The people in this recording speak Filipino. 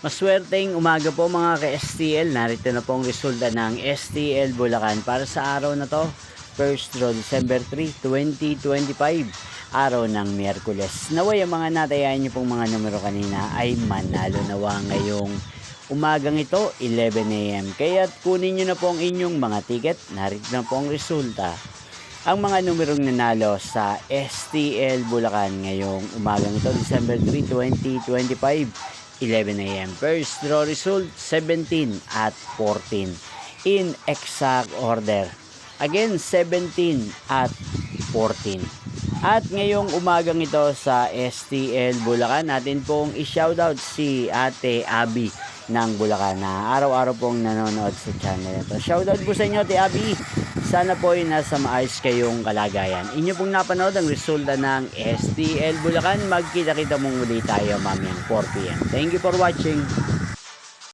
Maswerteng umaga po mga ka-STL. Narito na po ang resulta ng STL Bulacan para sa araw na to. First draw December 3, 2025. Araw ng Miyerkules. Naway ang mga natayan niyo pong mga numero kanina ay manalo nawa ngayong umagang ito 11 AM. Kaya kunin niyo na po ang inyong mga ticket. Narito na po ang resulta. Ang mga numerong nanalo sa STL Bulacan ngayong umagang ito December 3, 2025. 11 AM. First draw result 17 at 14 in exact order. Again 17 at 14. At ngayong umagang ito sa STL Bulacan, natin pong i-shoutout si Ate Abby ng Bulacan na araw-araw pong nanonood sa channel ito. Shoutout po sa inyo, Ate Abby. Sana po ay nasa maayos kayong kalagayan. Inyo pong napanood ang resulta ng STL Bulacan. Magkita-kita mong muli tayo mamayang 4 PM. Thank you for watching.